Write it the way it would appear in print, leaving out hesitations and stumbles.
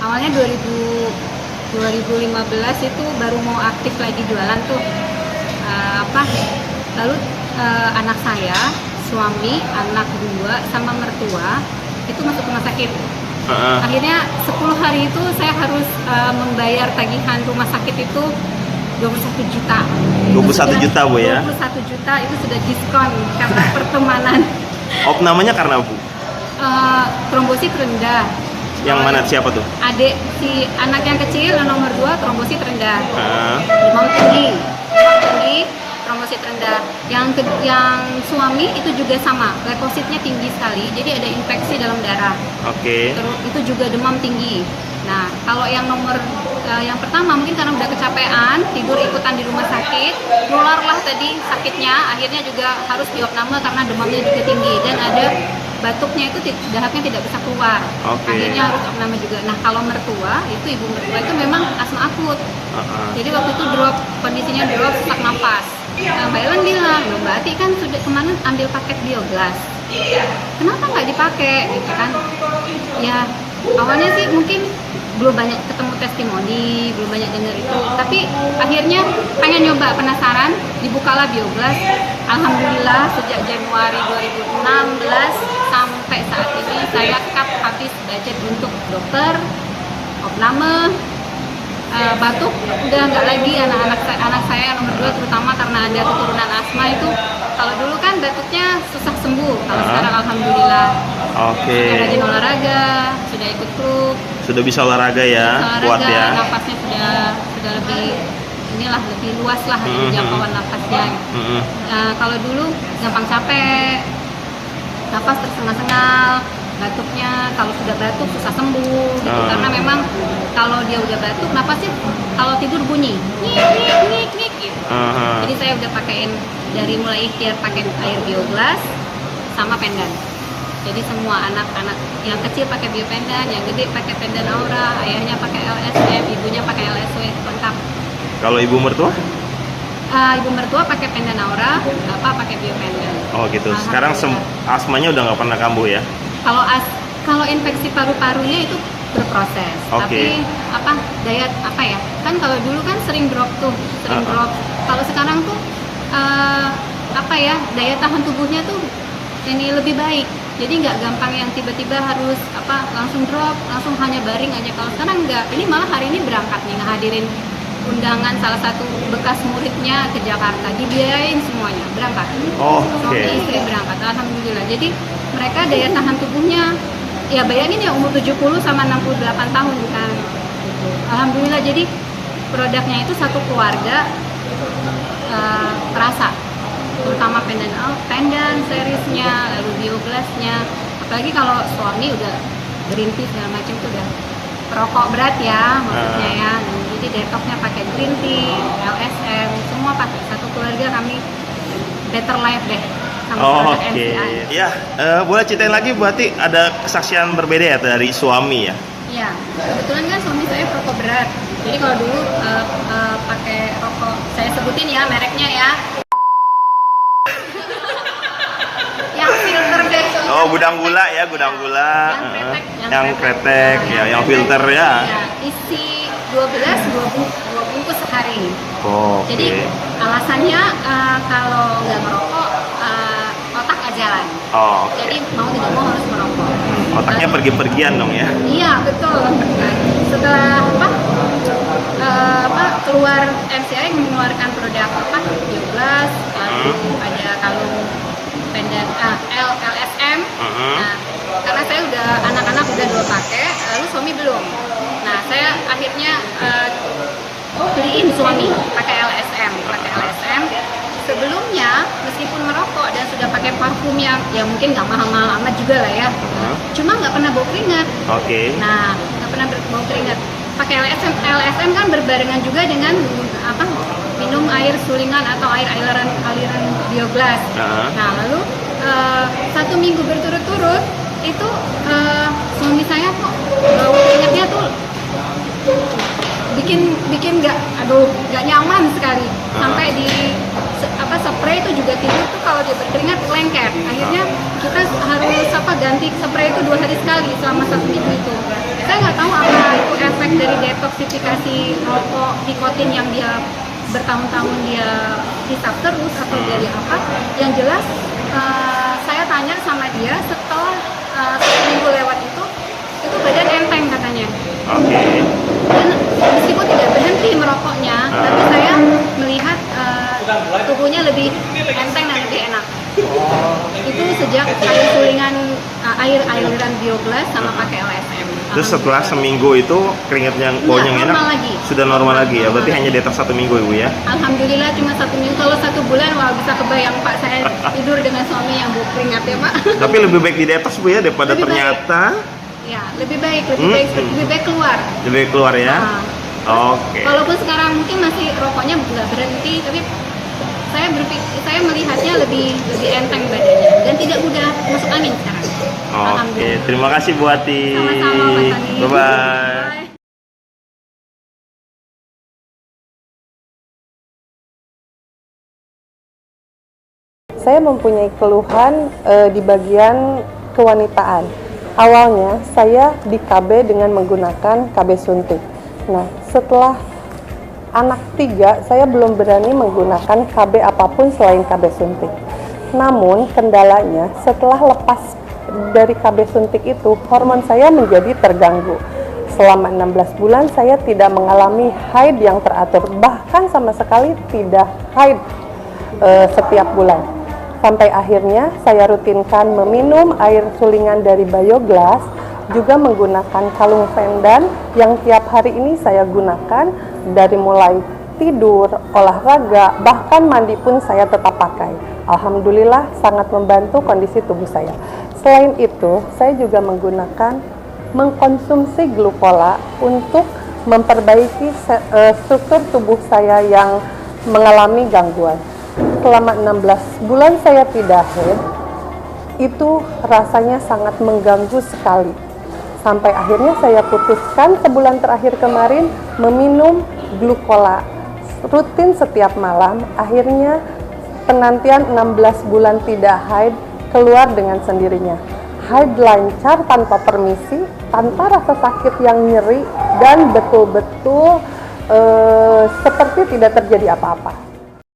Awalnya 2015 itu baru mau aktif lagi jualan tuh. Lalu anak saya, suami, anak dua sama mertua itu masuk rumah sakit. Akhirnya 10 hari itu saya harus membayar tagihan rumah sakit itu 21 juta. 21 juta Bu ya? 21 juta itu sudah diskon karena pertemanan. Namanya karena Bu? Trombosit rendah. Yang mana, siapa tuh? Adik, si anak yang kecil yang nomor 2 trombosit rendah. Demam tinggi, trombosit rendah. Yang suami itu juga sama, leukositnya tinggi sekali, jadi ada infeksi dalam darah. Oke. Terus itu juga demam tinggi. Nah, kalau yang nomor yang pertama mungkin karena udah kecapean, tidur ikutan di rumah sakit, nularlah tadi sakitnya, akhirnya juga harus diopname karena demamnya juga tinggi dan ada batuknya itu dahaknya tidak bisa keluar. Akhirnya harus opname juga. Nah, kalau mertua itu ibu mertua itu memang asma akut. Jadi waktu itu drop, kondisinya drop, sesak nafas. Nah, Mbak Ellen bilang, Mbak Ati kan sudah kemarin ambil paket Bioglas, kenapa nggak dipakai gitu kan? Ya awalnya sih mungkin belum banyak ketemu testimoni, belum banyak dengar itu, tapi akhirnya pengen nyoba, penasaran, dibukalah Bioglas. Alhamdulillah sejak Januari 2016 sampai saat ini saya habis budget untuk dokter, opname, batuk udah nggak lagi. Anak saya nomor 2 terutama karena ada keturunan asma itu, kalau dulu kan batuknya susah sembuh, kalau sekarang alhamdulillah. Sudah rajin olahraga, sudah ikut klub, sudah bisa olahraga ya, kuat ya. Napasnya sudah lebih luas lah, jangkauan napasnya. Kalau dulu gampang capek, napas tersengal-sengal, batuknya kalau sudah batuk susah sembuh gitu. Karena memang kalau dia udah batuk napasnya kalau tidur bunyi ngik gitu. Jadi saya udah pakein dari mulai ikhtiar pakai air Bioglas sama pendan. Jadi semua anak-anak yang kecil pakai biopendan, yang gede pakai pendan Aura, ayahnya pakai LSM, ibunya pakai LSW, lengkap. Kalau ibu mertua? Ibu mertua pakai pendan Aura, bapak pakai biopendan. Oh gitu. Sekarang asmanya udah nggak pernah kambuh ya? Kalau infeksi paru-parunya itu berproses. Tapi kan kalau dulu kan sering drop tuh, drop. Kalau sekarang tuh daya tahan tubuhnya tuh ini lebih baik. Jadi nggak gampang yang tiba-tiba harus langsung drop, langsung hanya baring aja. Kalau sekarang nggak. Ini malah hari ini berangkat nih ngehadirin undangan salah satu bekas muridnya ke Jakarta, dibiayain semuanya, berangkat. Suami istri berangkat, alhamdulillah. Jadi mereka daya tahan tubuhnya, ya bayangin ya umur 70 sama 68 tahun kan. Alhamdulillah, jadi produknya itu satu keluarga terasa, terutama pendan seriesnya, lalu Bioglasnya. Apalagi kalau suami udah berhenti segala macam itu udah perokok berat ya maksudnya ya. Jadi detoxnya pakai green tea, LSM, semua pakai. Satu keluarga kami better life deh sama produk NCI. Ya, boleh ceritain lagi Bu Ati, ada kesaksian berbeda ya dari suami ya? Iya, kebetulan kan suami saya perokok berat. Jadi kalau dulu pakai rokok, saya sebutin ya mereknya ya. Yang filter deh. Gudang gula ya, gudang gula. Yang kretek, ya, yang filter ya. Isi 2 bungkus sehari. Jadi alasannya kalau nggak merokok otak nggak jalan. Jadi mau tidak mau harus merokok. Otaknya pergi-pergian dong ya? Iya betul. Setelah keluar MCI mengeluarkan produk Bioglas, ada kalung pendan LSM. Nah, karena saya udah anak-anak udah 2 pakai, lalu suami belum. Nah, saya akhirnya beliin suami pakai LSM. Sebelumnya meskipun merokok dan sudah pakai parfum yang ya mungkin nggak mahal-mahal amat juga lah ya, cuma nggak pernah bau keringat. Nah, nggak pernah bau keringat. Pakai LSM kan berbarengan juga dengan minum air sulingan atau aliran Bioglas. Nah, lalu 1 minggu berturut-turut itu suami saya kok bau keringatnya tuh bikin nggak nyaman sekali. Sampai di spray itu juga tidur tuh kalau dia berkeringat lengket. Akhirnya kita harus ganti spray itu 2 hari sekali selama 1 minggu itu. Saya nggak tahu apa itu dari detoksifikasi rokok nikotin yang dia bertahun-tahun dia hisap terus atau dari apa. Yang jelas saya tanya sama dia setelah 1 minggu lewat itu badan enteng katanya. Oke. Dan meskipun tidak berhenti merokoknya, tapi saya melihat tubuhnya lebih enteng dan lebih enak. Itu sejak air sulingan aliran bioglas sama pakai LSM. Terus setelah seminggu itu keringatnya baunya enak, normal lagi. sudah normal lagi ya? Berarti hanya detox 1 minggu Ibu ya? Alhamdulillah cuma 1 minggu. Kalau 1 bulan, wah bisa kebayang Pak, saya tidur dengan suami yang bau keringat ya Pak. Tapi lebih baik di detox Bu ya daripada Lebih ternyata Ya, lebih baik keluar. lebih baik keluar ya? Oke. Walaupun sekarang mungkin masih rokoknya nggak berhenti, tapi saya melihatnya lebih enteng badannya dan tidak mudah masuk angin sekarang. Oke, terima kasih Bu Ati. Sama-sama Pak Tani. Bye-bye. Bye. Saya mempunyai keluhan di bagian kewanitaan. Awalnya saya di KB dengan menggunakan KB suntik. Nah, setelah anak 3, saya belum berani menggunakan KB apapun selain KB suntik. Namun, kendalanya setelah lepas dari KB suntik itu, hormon saya menjadi terganggu. Selama 16 bulan, saya tidak mengalami haid yang teratur. Bahkan sama sekali tidak haid setiap bulan. Sampai akhirnya saya rutinkan meminum air sulingan dari bioglas, juga menggunakan kalung Vendan yang tiap hari ini saya gunakan dari mulai tidur, olahraga, bahkan mandi pun saya tetap pakai. Alhamdulillah sangat membantu kondisi tubuh saya. Selain itu, saya juga mengkonsumsi glukola untuk memperbaiki struktur tubuh saya yang mengalami gangguan. Selama 16 bulan saya tidak haid, itu rasanya sangat mengganggu sekali. Sampai akhirnya saya putuskan sebulan terakhir kemarin meminum glukola rutin setiap malam. Akhirnya penantian 16 bulan tidak haid keluar dengan sendirinya. Haid lancar tanpa permisi, tanpa rasa sakit yang nyeri, dan betul-betul seperti tidak terjadi apa-apa.